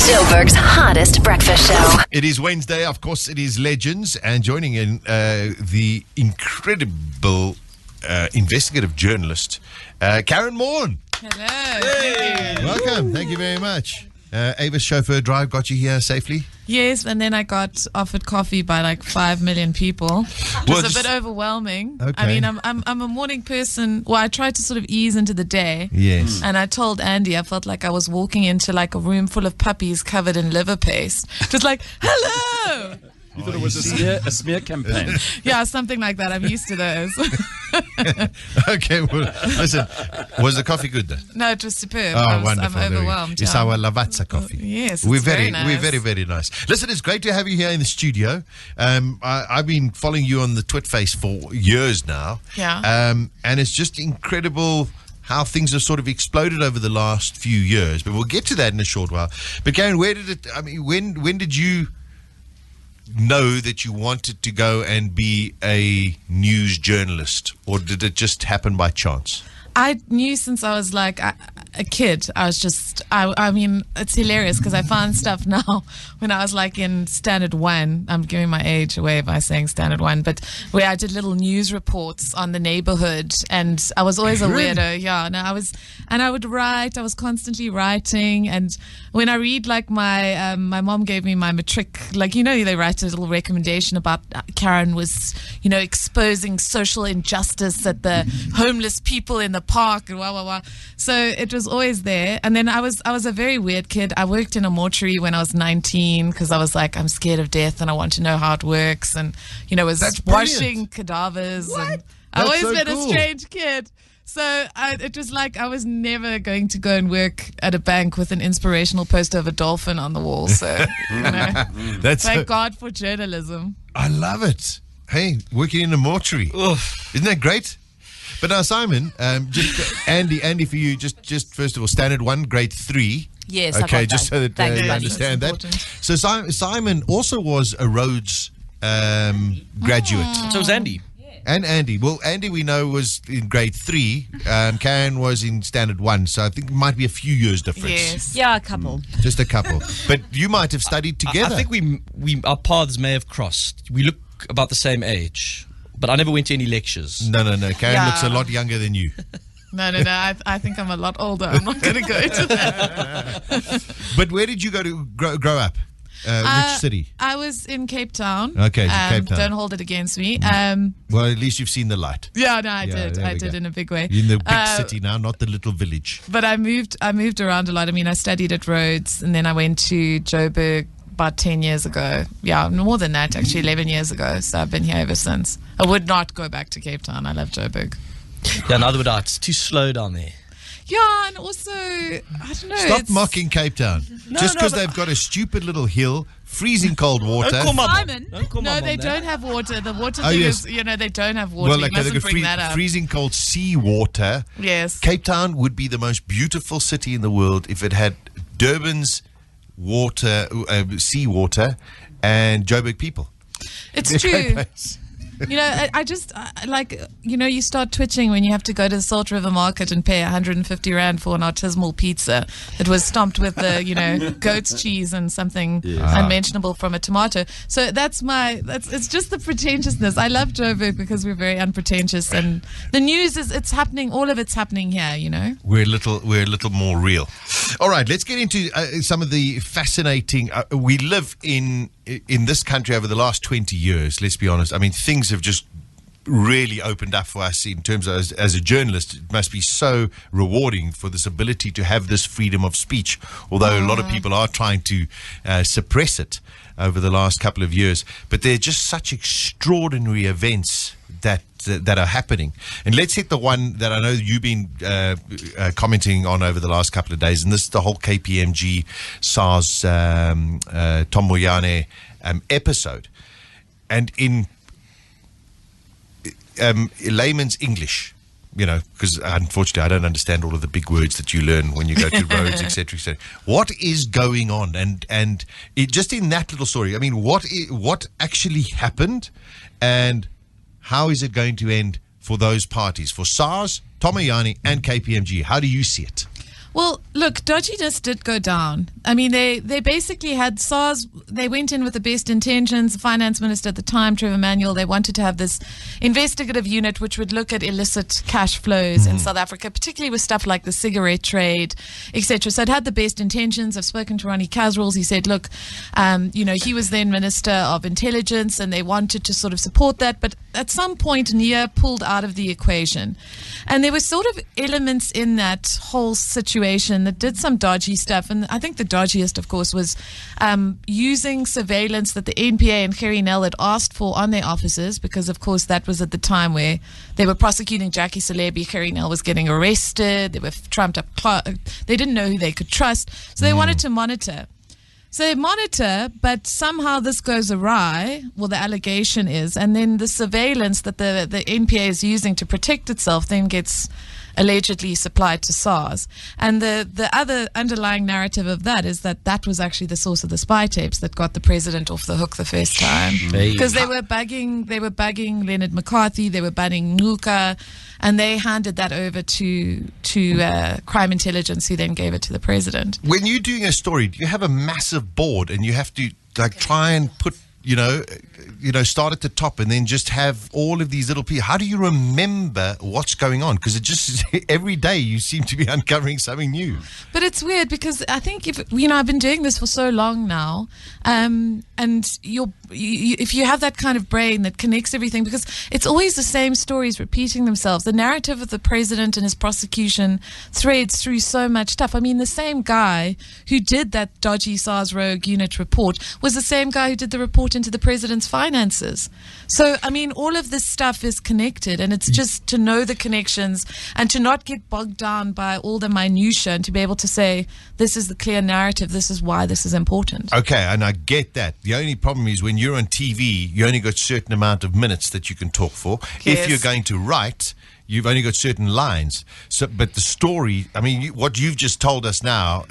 Joburg's hottest breakfast show. It is Wednesday, of course. It is Legends, and joining in the incredible investigative journalist, Karyn Maughan. Hello. Thank you. Welcome. Thank you very much. Ava's chauffeur drive got you here safely? Yes, and then I got offered coffee by like 5 million people. It was a bit overwhelming. Okay. I mean, I'm a morning person. Well, I try to sort of ease into the day. Yes. And I told Andy I felt like I was walking into like a room full of puppies covered in liver paste. Just like, hello. You thought it was a smear campaign. Yeah, something like that. I'm used to those. Okay, well, listen, was the coffee good though? No, it was superb. Oh, wonderful. I'm overwhelmed. It's our Lavazza coffee. Yes, we're it's very nice. We're very, very nice. Listen, it's great to have you here in the studio. I've been following you on the Twitface for years now. Yeah. And it's just incredible how things have sort of exploded over the last few years. But we'll get to that in a short while. But Karyn, when did you know that you wanted to go and be a news journalist, or did it just happen by chance? I knew since I was like a kid. I was just, I mean, it's hilarious because I found stuff now when I was like in Standard 1. I'm giving my age away by saying Standard 1, but where I did little news reports on the neighborhood, and I was always a weirdo. Yeah, no, I would write. I was constantly writing, and when I read like my mom gave me my matric, like, you know, they write a little recommendation about Karyn was, you know, exposing social injustice at the homeless people in the park and wah. So it was always there. And then I was a very weird kid. I worked in a mortuary when I was 19 because I was like, I'm scared of death and I want to know how it works, and, you know, was washing cadavers. What? And I've always been cool. a strange kid. So it was like I was never going to go and work at a bank with an inspirational poster of a dolphin on the wall. So, you know, thank God for journalism. I love it. Hey, working in a mortuary. Isn't that great? But now, Simon, just Andy, for you, just first of all, Standard 1, Grade 3. Yes, I okay, got just that. so that you you. understand that. Important. So Simon also was a Rhodes graduate, So was Andy. and Andy. Well, Andy we know was in Grade 3. Karyn was in Standard 1, so I think it might be a few years difference. Yes. Yeah, a couple. Just a couple. But you might have studied together. I think we our paths may have crossed. We look about the same age, but I never went to any lectures. No. Karyn Yeah. looks a lot younger than you. No. I think I'm a lot older. I'm not going to go into that. But where did you go to grow up? Which city? I was in Cape Town. Okay, so Cape Town. Don't hold it against me. Well, at least you've seen the light. Yeah, no, I did. there I we did go. in a big way. You're in the big city now, not the little village. But I moved around a lot. I mean, I studied at Rhodes, and then I went to Joburg about 10 years ago. Yeah, more than that, actually, 11 years ago. So I've been here ever since. I would not go back to Cape Town. I love Joburg. Yeah, neither would I. It's too slow down there. Yeah, and also, I don't know. Stop mocking Cape Town. Just because but- they've got a stupid little hill, freezing cold water. Don't call my mom. Simon. Don't call my No, mom they that. don't have water. The water Oh, thing yes. is, you know, they don't have water. Well, You okay, they've mustn't got bring that up. freezing cold sea water. Yes. Cape Town would be the most beautiful city in the world if it had Durban's water, sea water, and Joburg people. It's They're a great true. place. You know, I just like, you know, you start twitching when you have to go to the Salt River Market and pay 150 Rand for an artisanal pizza that was stumped with the, you know, goat's cheese and something unmentionable from a tomato. So it's just the pretentiousness. I love Joburg because we're very unpretentious, and the news is it's happening. All of it's happening here, you know. We're a little more real. All right, let's get into some of the fascinating. We live in this country over the last 20 years. Let's be honest. I mean, things have just really opened up for us in terms of as a journalist. It must be so rewarding for this ability to have this freedom of speech, although a lot of people are trying to suppress it over the last couple of years. But they're just such extraordinary events that are happening. And let's hit the one that I know you've been commenting on over the last couple of days, and this is the whole KPMG SARS Tom Moyane episode. And in layman's English, you know, because unfortunately I don't understand all of the big words that you learn when you go to Rhodes, etc., etc. What is going on? And just in that little story, I mean, what actually happened, and how is it going to end for those parties, for SARS, Tom Moyane, and KPMG? How do you see it? Well, look, dodginess did go down. I mean, they basically had SARS. They went in with the best intentions. The finance minister at the time, Trevor Manuel, they wanted to have this investigative unit which would look at illicit cash flows in South Africa, particularly with stuff like the cigarette trade, etc. So it had the best intentions. I've spoken to Ronnie Casrals. He said, look, he was then Minister of Intelligence and they wanted to sort of support that. But at some point, Nia pulled out of the equation. And there were sort of elements in that whole situation that did some dodgy stuff. And I think the dodgiest, of course, was using surveillance that the NPA and Karyn had asked for on their officers, because, of course, that was at the time where they were prosecuting Jackie Selebi. Karyn was getting arrested. They were trumped up. They didn't know who they could trust. So they wanted to monitor. So they monitor, but somehow this goes awry. Well, the allegation is, and then the surveillance that the NPA is using to protect itself then gets allegedly supplied to SARS. And the other underlying narrative of that is that was actually the source of the spy tapes that got the president off the hook the first time. Because they were bugging Leonard McCarthy, they were bugging Nuka, and they handed that over to crime intelligence, who then gave it to the president. When you're doing a story, do you have a massive board and you have to try and put, start at the top and then just have all of these little pieces? How do you remember what's going on? Because it just every day you seem to be uncovering something new. But it's weird because I think I've been doing this for so long now, and if you have that kind of brain that connects everything, because it's always the same stories repeating themselves. The narrative of the president and his prosecution threads through so much stuff. I mean, the same guy who did that dodgy SARS rogue unit report was the same guy who did the report into the president's finances. So, I mean, all of this stuff is connected, and it's just to know the connections and to not get bogged down by all the minutiae, and to be able to say, this is the clear narrative, this is why this is important. Okay, and I get that. The only problem is when you're on TV, you only got a certain amount of minutes that you can talk for. Yes. If you're going to write, you've only got certain lines. So, but the story, I mean, what you've just told us now,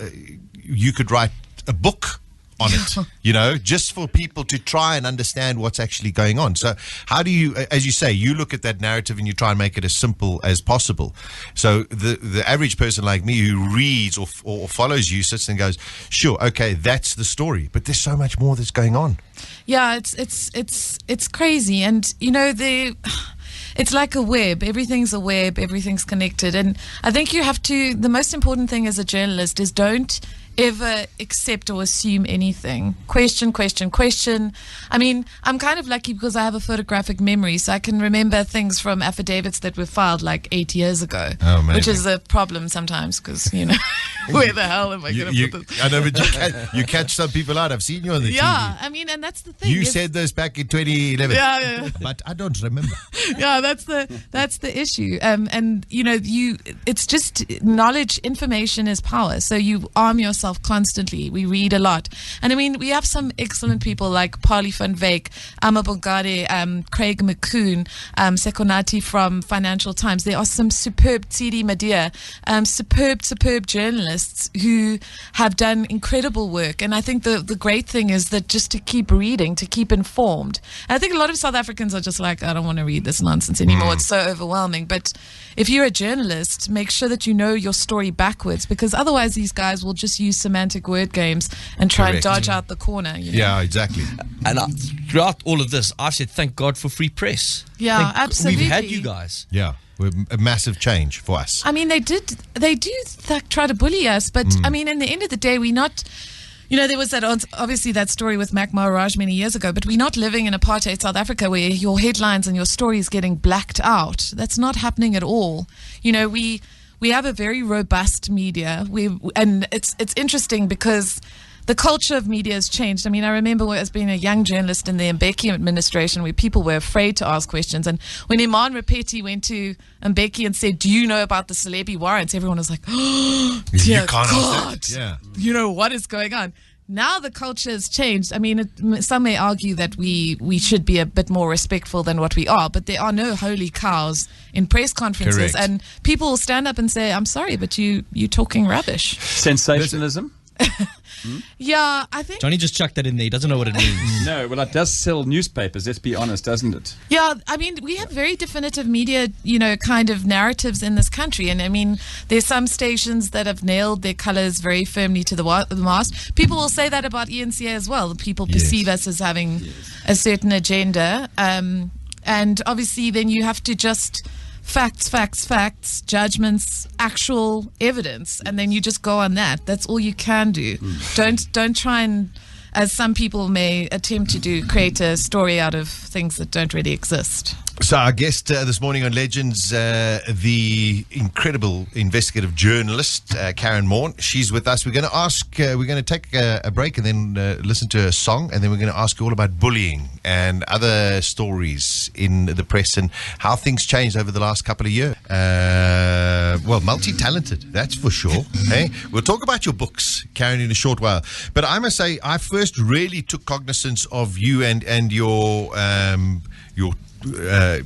you could write a book on it, just for people to try and understand what's actually going on. So how do you, as you say, you look at that narrative and you try and make it as simple as possible. So the average person like me who reads or follows you sits and goes, sure, okay, that's the story. But there's so much more that's going on. Yeah, it's crazy. And, it's like a web. Everything's a web. Everything's connected. And I think the most important thing as a journalist is don't ever accept or assume anything. Question. I mean, I'm kind of lucky because I have a photographic memory, so I can remember things from affidavits that were filed like 8 years ago, which is a problem sometimes because, where the hell am I going to put this? I know, but you catch some people out. I've seen you on the TV. Yeah, I mean, and that's the thing. You said this back in 2011. Yeah. But I don't remember. Yeah, that's the issue. And it's just knowledge. Information is power. So you arm yourself constantly. We read a lot, and I mean, we have some excellent people like Parley van Wyk, Amabongade, Craig McCoon, Sekonati from Financial Times. There are some superb Tsidi Madia, superb journalists who have done incredible work. And I think the great thing is that just to keep reading, to keep informed. And I think a lot of South Africans are just like, I don't want to read this nonsense anymore. It's so overwhelming. But if you're a journalist, make sure that you know your story backwards, because otherwise these guys will just use semantic word games and try and dodge out the corner. Yeah, exactly. And throughout all of this, I've said thank God for free press. Yeah, absolutely. We've had you guys. Yeah, a massive change for us. I mean, they do try to bully us, but I mean, in the end of the day, we're not. There was obviously that story with Mac Maharaj many years ago, but we're not living in apartheid South Africa where your headlines and your story is getting blacked out. That's not happening at all. We have a very robust media. And it's interesting because the culture of media has changed. I mean, I remember as being a young journalist in the Mbeki administration where people were afraid to ask questions. And when Iman Rapeti went to Mbeki and said, do you know about the Selebi warrants? Everyone was like, oh, dear you can't God. Ask that. What is going on? Now the culture has changed. I mean, some may argue that we should be a bit more respectful than what we are, but there are no holy cows in press conferences. Correct. And people will stand up and say, I'm sorry, but you're talking rubbish. Sensationalism? Yeah, I think. Johnny just chucked that in there. He doesn't know what it means. No, well, it does sell newspapers, let's be honest, doesn't it? Yeah, I mean, we have very definitive media, kind of narratives in this country. And I mean, there's some stations that have nailed their colors very firmly to the mast. People will say that about ENCA as well. People perceive us as having a certain agenda. And obviously, then you have to just facts, judgments, actual evidence, and then you just go on that. That's all you can do. Don't try and, as some people may attempt to do, create a story out of things that don't really exist. So our guest this morning on Legends, the incredible investigative journalist, Karyn Maughan. She's with us. We're going to take a break and then listen to a song, and then we're going to ask you all about bullying and other stories in the press and how things changed over the last couple of years. Well, multi-talented, that's for sure. Hey, we'll talk about your books, Karyn, in a short while. But I must say, I first really took cognizance of you and your how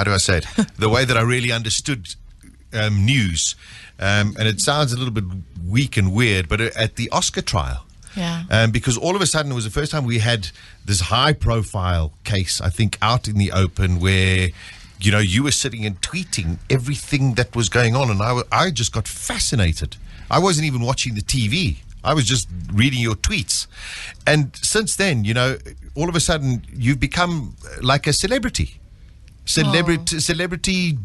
do I say it? The way that I really understood news, and it sounds a little bit weak and weird, but at the Oscar trial. Yeah. Because all of a sudden it was the first time we had this high-profile case, I think, out in the open where, you were sitting and tweeting everything that was going on, and I just got fascinated. I wasn't even watching the TV. I was just reading your tweets. And since then, all of a sudden you've become like a celebrity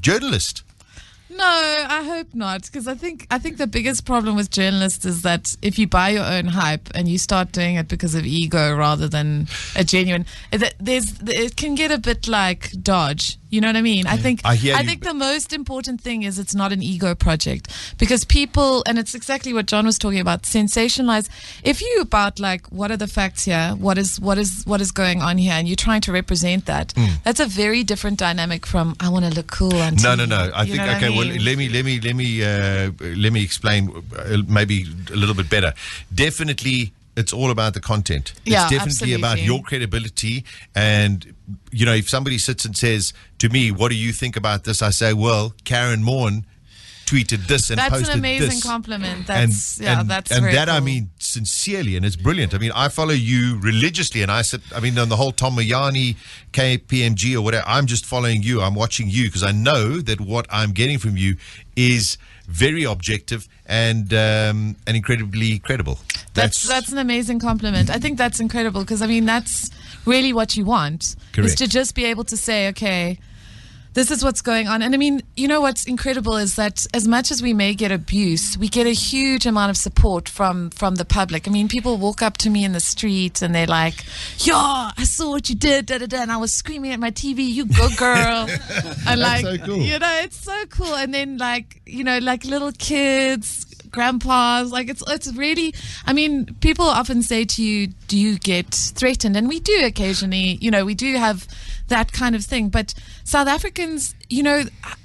journalist. No, I hope not, because I think the biggest problem with journalists is that if you buy your own hype and you start doing it because of ego rather than a genuine, it can get a bit like Dodge. You know what I mean? I think the most important thing is it's not an ego project, because people, and it's exactly what John was talking about, sensationalize. If you about like, what are the facts here? What is going on here? And you're trying to represent that. That's a very different dynamic from I want to look cool on TV. No. I think okay. Well, let me explain maybe a little bit better. Definitely, it's all about the content. Yeah, it's definitely about your credibility. And, if somebody sits and says to me, what do you think about this? I say, well, Karyn Maughan tweeted this and posted this. That's an amazing compliment. That's very that cool. I mean sincerely, and it's brilliant. I mean, I follow you religiously, and on the whole Tom Mayani, KPMG or whatever, I'm just following you. I'm watching you because I know that what I'm getting from you is very objective and incredibly credible. That's an amazing compliment. I think that's incredible because, that's really what you want. Correct. Is to just be able to say, okay, this is what's going on. And what's incredible is that as much as we may get abuse, we get a huge amount of support from the public. People walk up to me in the street and they're like, "Yo, I saw what you did, and I was screaming at my TV, you go girl." And That's so cool. It's so cool. And then like little kids, grandpas, it's really, people often say to you, do you get threatened? And we do occasionally, we do have that kind of thing. But South Africans,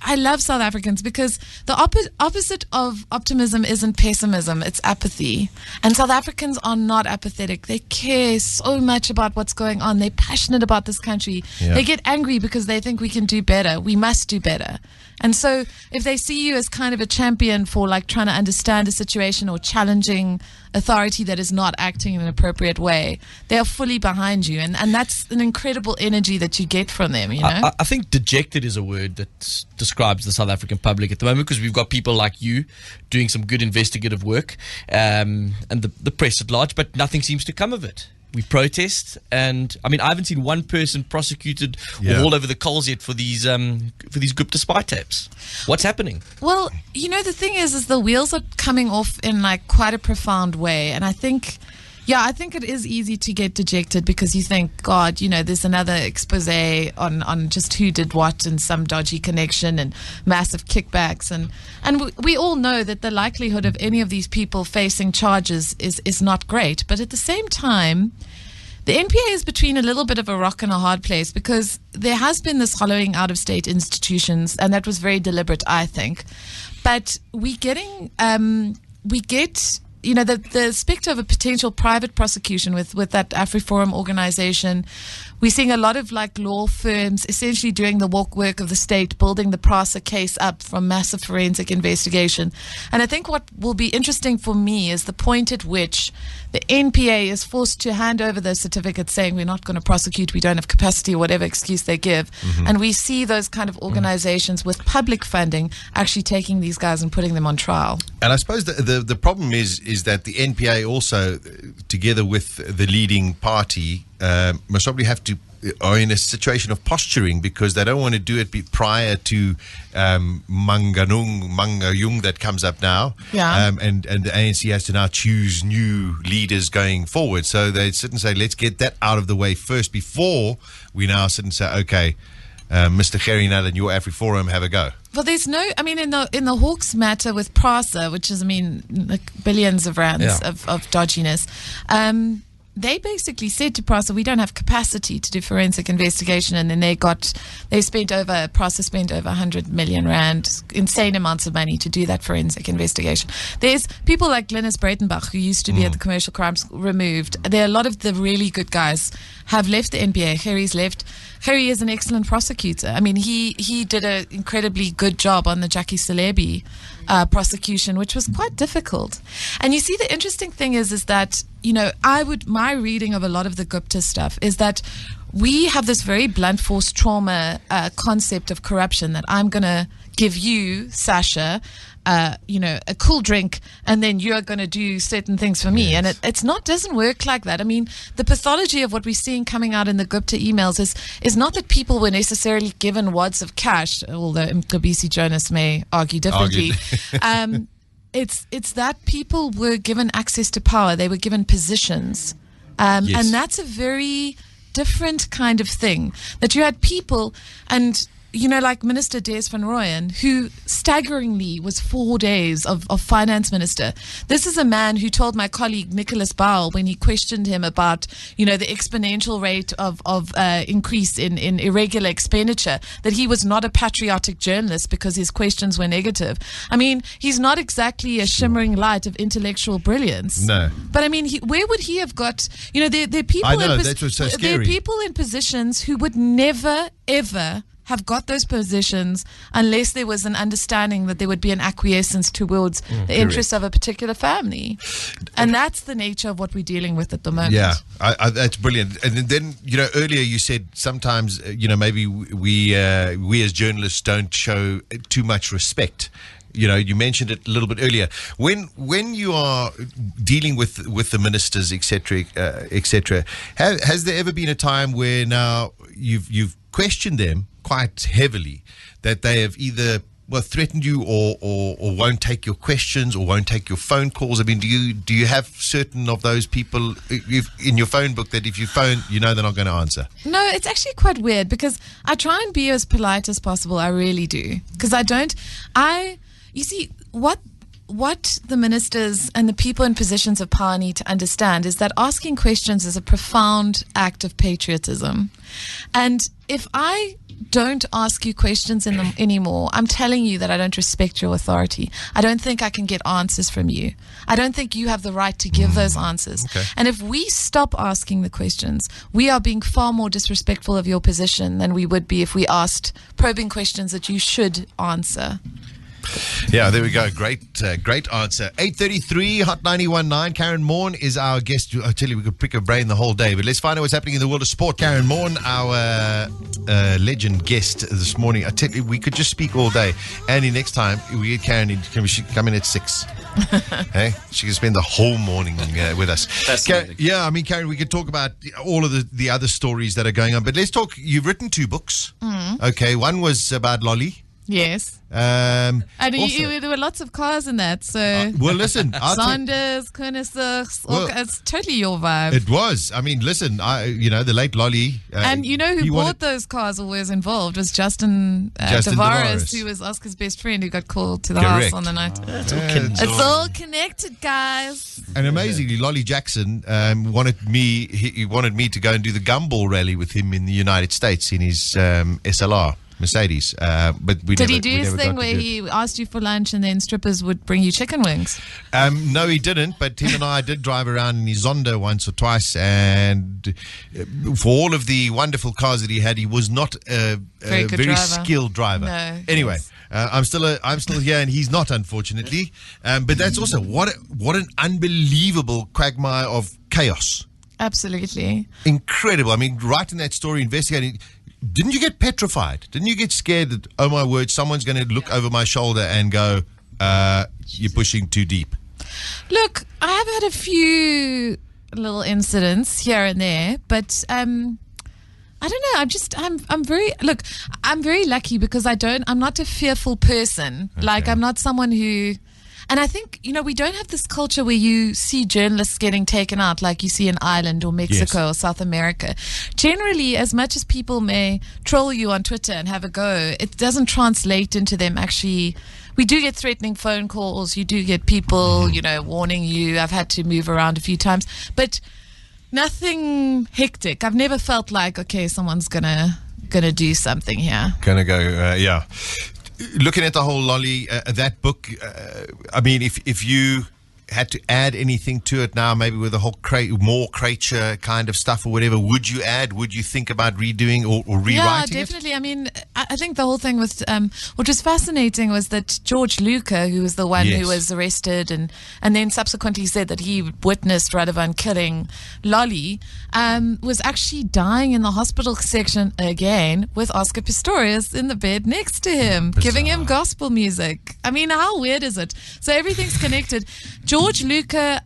I love South Africans because the opposite of optimism isn't pessimism, it's apathy. And South Africans are not apathetic. They care so much about what's going on. They're passionate about this country. Yeah. They get angry because they think we can do better. We must do better. And so if they see you as kind of a champion for like trying to understand a situation or challenging authority that is not acting in an appropriate way, they are fully behind you. And that's an incredible energy that you get from them, I think dejected is a word that describes the South African public at the moment, because we've got people like you doing some good investigative work and the press at large, but nothing seems to come of it. We protest, and I haven't seen one person prosecuted or hauled over the coals yet for these Gupta spy tapes. What's happening? Well, the thing is the wheels are coming off in like quite a profound way, and I think it is easy to get dejected because you think, God, there's another expose on just who did what and some dodgy connection and massive kickbacks. And we all know that the likelihood of any of these people facing charges is not great. But at the same time, the NPA is between a little bit of a rock and a hard place because there has been this hollowing out of state institutions, and that was very deliberate, I think. But we get the specter of a potential private prosecution with that AfriForum organization. We're seeing a lot of like law firms essentially doing the work of the state, building the PRASA case up from massive forensic investigation. And I think what will be interesting for me is the point at which the NPA is forced to hand over those certificates saying we're not going to prosecute, we don't have capacity, or whatever excuse they give. And we see those kind of organizations with public funding actually taking these guys and putting them on trial. And I suppose the problem is that the NPA also, together with the leading party, must probably are in a situation of posturing because they don't want to do it prior to Mangayung that comes up now. Yeah. And the ANC has to now choose new leaders going forward. So they sit and say, let's get that out of the way first before we now sit and say, okay, Mr. Karyn and your AfriForum, have a go. Well, there's no, I mean, in the Hawks matter with PRASA, which is, I mean, like billions of rands of dodginess, they basically said to PRASA, we don't have capacity to do forensic investigation, and then PRASA spent over 100 million rand, insane amounts of money to do that forensic investigation. There's people like Glynis Breitenbach, who used to be at the Commercial Crimes, removed. There are a lot of the really good guys have left the NPA. Harry's left. Harry is an excellent prosecutor. I mean, he did an incredibly good job on the Jackie Celebi prosecution, which was quite difficult. And you see, the interesting thing is that, my reading of a lot of the Gupta stuff is that we have this very blunt force trauma concept of corruption, that I'm going to give you, Sasha, a cool drink, and then you're going to do certain things for me. Yes. And doesn't work like that. I mean, the pathology of what we're seeing coming out in the Gupta emails is not that people were necessarily given wads of cash, although Mcebisi Jonas may argue differently. It's that people were given access to power. They were given positions. And that's a very different kind of thing. That you had people, and like Minister Des van Rooyen, who staggeringly was 4 days of finance minister. This is a man who told my colleague Nicholas Bowell, when he questioned him about, the exponential rate of increase in irregular expenditure, that he was not a patriotic journalist because his questions were negative. I mean, he's not exactly a shimmering light of intellectual brilliance. No. But I mean, where would he have got, there are people I know, that's what's so scary. There are people in positions who would never, ever have got those positions unless there was an understanding that there would be an acquiescence towards the interests of a particular family. And that's the nature of what we're dealing with at the moment. Yeah, that's brilliant. And then, earlier you said sometimes, maybe we as journalists don't show too much respect. You mentioned it a little bit earlier. When you are dealing with the ministers, etc., has there ever been a time where now you've questioned them quite heavily, that they have either threatened you or won't take your questions or won't take your phone calls? I mean, do you have certain of those people in your phone book that if you phone, they're not going to answer? No, it's actually quite weird because I try and be as polite as possible. I really do, because you see, what the ministers and the people in positions of power need to understand is that asking questions is a profound act of patriotism. And if I don't ask you questions anymore, I'm telling you that I don't respect your authority. I don't think I can get answers from you. I don't think you have the right to give those answers. Okay. And if we stop asking the questions, we are being far more disrespectful of your position than we would be if we asked probing questions that you should answer. Yeah, there we go. Great answer. 8:33, Hot 91.9. Karyn Maughan is our guest. I tell you, we could pick her brain the whole day, but let's find out what's happening in the world of sport. Karyn Maughan, our legend guest this morning. I tell you, we could just speak all day. Andy, next time we get Karyn, can she come in at 6? Hey, she can spend the whole morning with us. Karyn, we could talk about all of the other stories that are going on, but let's talk. You've written 2 books. Okay, one was about Lolly. Yes. And there were lots of cars in that. So well, listen, Sanders, Koenigseggs, it's totally your vibe. It was. I mean, listen, the late Lolly. And who bought those cars or was involved was Justin Tavares, who was Oscar's best friend, who got called to the house on the night. It's all connected, guys. And amazingly, Lolly Jackson wanted me to go and do the Gumball rally with him in the United States in his SLR. Mercedes. But we Did never, he do we his never thing got to where do it. he asked you for lunch and then strippers would bring you chicken wings? No, he didn't. But him and I did drive around in his Zonda once or twice, and for all of the wonderful cars that he had, he was not a Very good very driver. skilled driver. No, Anyway, yes. I'm still here, and he's not, unfortunately. But that's also what an unbelievable quagmire of chaos. Absolutely. Incredible. I mean, writing that story, investigating. Didn't you get petrified? Didn't you get scared that, oh my word, someone's going to look over my shoulder and go, you're pushing too deep? Look, I have had a few little incidents here and there, but I don't know. I'm very lucky because I'm not a fearful person. Okay. Like, I'm not someone who, and I think, we don't have this culture where you see journalists getting taken out like you see in Ireland or Mexico or South America. Generally, as much as people may troll you on Twitter and have a go, it doesn't translate into them actually. We do get threatening phone calls. You do get people, warning you. I've had to move around a few times, but nothing hectic. I've never felt like, okay, someone's gonna do something here. Gonna go, yeah. Looking at the whole Lolly, that book, I mean, if you had to add anything to it now, maybe with the whole more creature kind of stuff or whatever, would you add? Would you think about redoing or rewriting Yeah, definitely. I mean, I think the whole thing with what was fascinating was that George Luca, who was the one Yes. who was arrested and then subsequently said that he witnessed Radovan killing Lolly, was actually dying in the hospital section again with Oscar Pistorius in the bed next to him, giving him gospel music. I mean, how weird is it? So everything's connected. George Luca,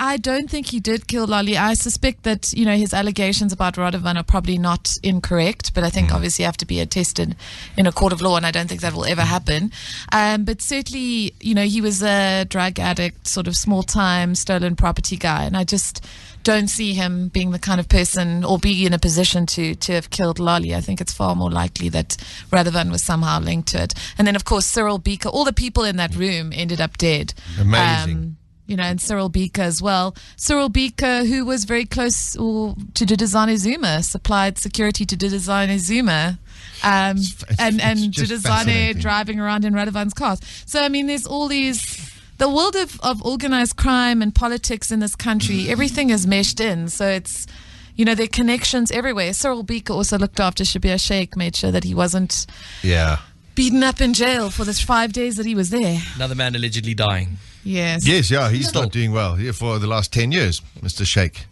I don't think he did kill Lolly. I suspect that, his allegations about Radovan are probably not incorrect, but I think obviously have to be attested in a court of law, and I don't think that will ever happen. But certainly, he was a drug addict, sort of small-time stolen property guy, and I just don't see him being the kind of person or being in a position to have killed Lolly. I think it's far more likely that Radovan was somehow linked to it. And then, of course, Cyril Beaker, all the people in that room ended up dead. Amazing. And Cyril Beaker as well. Cyril Beaker, who was very close to Dudizane Zuma, supplied security to Dudizane Zuma. And just Dudizane fascinating. driving around in Radovan's cars. So, I mean, there's all these... The world of organized crime and politics in this country, everything is meshed in. So it's, there are connections everywhere. Cyril Beaker also looked after Shabir Sheikh, made sure that he wasn't beaten up in jail for the 5 days that he was there. Another man allegedly dying. Yes. Yes, yeah, he's not doing well here for the last 10 years, Mr. Sheikh.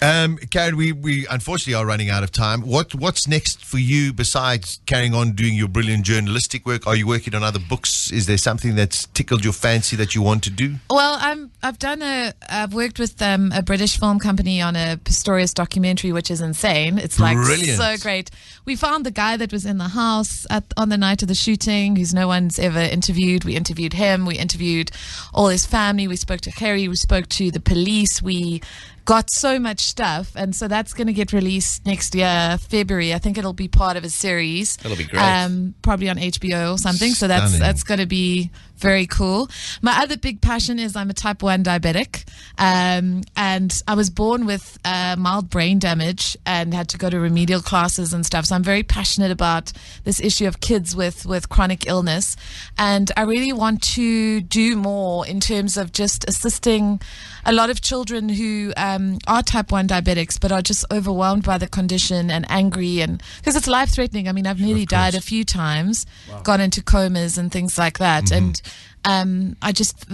Karyn, we unfortunately are running out of time. What's next for you besides carrying on doing your brilliant journalistic work? Are you working on other books? Is there something that's tickled your fancy that you want to do? Well, I've worked with a British film company on a Pistorius documentary, which is insane. It's like Brilliant. so great. We found the guy that was in the house on the night of the shooting, who's no one's ever interviewed. We interviewed him. We interviewed all his family. We spoke to Harry. We spoke to the police. We got so much stuff, and so that's going to get released next year, February. I think it'll be part of a series. That'll be great. Probably on HBO or something. So Stunning. that's going to be very cool. My other big passion is I'm a type 1 diabetic, and I was born with mild brain damage and had to go to remedial classes and stuff. So I'm very passionate about this issue of kids with chronic illness, and I really want to do more in terms of just assisting a lot of children who are type 1 diabetics but are just overwhelmed by the condition and angry, and because it's life-threatening. I mean, I've nearly died a few times, gone into comas and things like that. And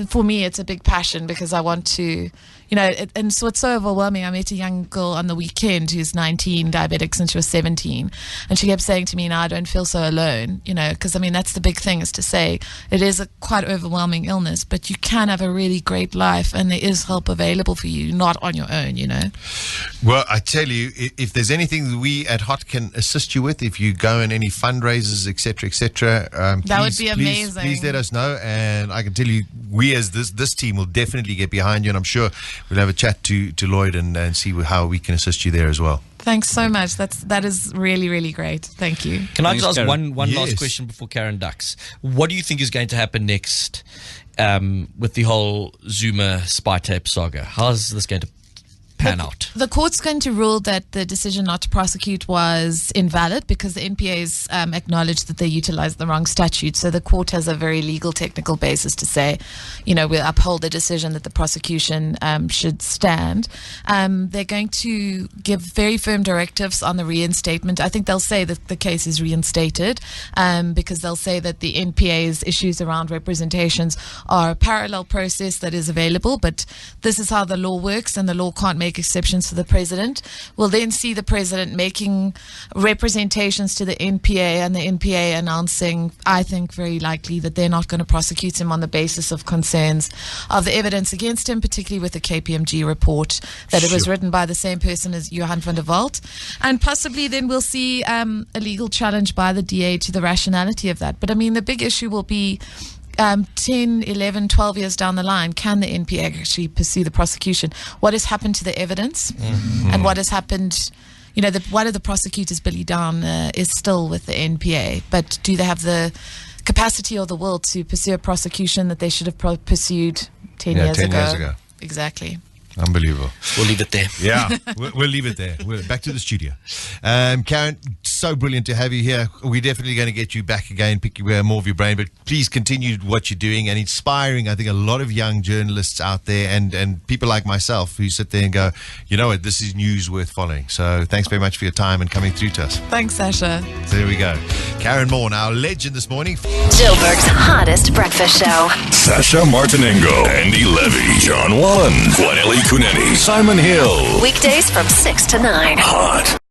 for me, it's a big passion because I want to, and so it's so overwhelming. I met a young girl on the weekend who's 19, diabetic since she was 17, and she kept saying to me, "Now I don't feel so alone," because I mean that's the big thing, is to say it is a quite overwhelming illness, but you can have a really great life, and there is help available for you, not on your own. Well, I tell you, if there's anything that we at Hot can assist you with, if you go in any fundraisers, etc., That would be amazing. Please let us know, and I can tell you, we as this team will definitely get behind you, and I'm sure we'll have a chat to Lloyd and see how we can assist you there as well. Thanks so much. That is really, really great. Thank you. Can I Thanks, just ask Karyn. one Yes. last question before Karyn ducks? What do you think is going to happen next with the whole Zuma spy tape saga? How's this going to pan out? The court's going to rule that the decision not to prosecute was invalid because the NPA's acknowledged that they utilized the wrong statute. So the court has a very legal, technical basis to say, we'll uphold the decision that the prosecution should stand. They're going to give very firm directives on the reinstatement. I think they'll say that the case is reinstated because they'll say that the NPA's issues around representations are a parallel process that is available, but this is how the law works, and the law can't make exceptions for the president. We'll then see the president making representations to the NPA, and the NPA announcing, I think very likely, that they're not going to prosecute him on the basis of concerns of the evidence against him, particularly with the KPMG report, that it was written by the same person as Johan van der Walt. And possibly then we'll see a legal challenge by the DA to the rationality of that. But I mean, the big issue will be 10, 11, 12 years down the line, can the NPA actually pursue the prosecution? What has happened to the evidence? And what has happened, one of the prosecutors, Billy Down, is still with the NPA, but do they have the capacity or the will to pursue a prosecution that they should have pursued 10 years ago? Exactly. Unbelievable. We'll leave it there. Yeah, we'll leave it there. We're back to the studio. Karyn, so brilliant to have you here. We're definitely going to get you back again, pick more of your brain, but please continue what you're doing and inspiring, I think, a lot of young journalists out there and people like myself who sit there and go, you know what, this is news worth following. So thanks very much for your time and coming through to us. Thanks, Sasha. So there we go. Karyn Maughan, our legend this morning. Joburg's hottest breakfast show. Sasha Martinengo, Andy Levy, John Wallen, Kwaneli Kuneni, Simon Hill. Weekdays from 6 to 9. Hot.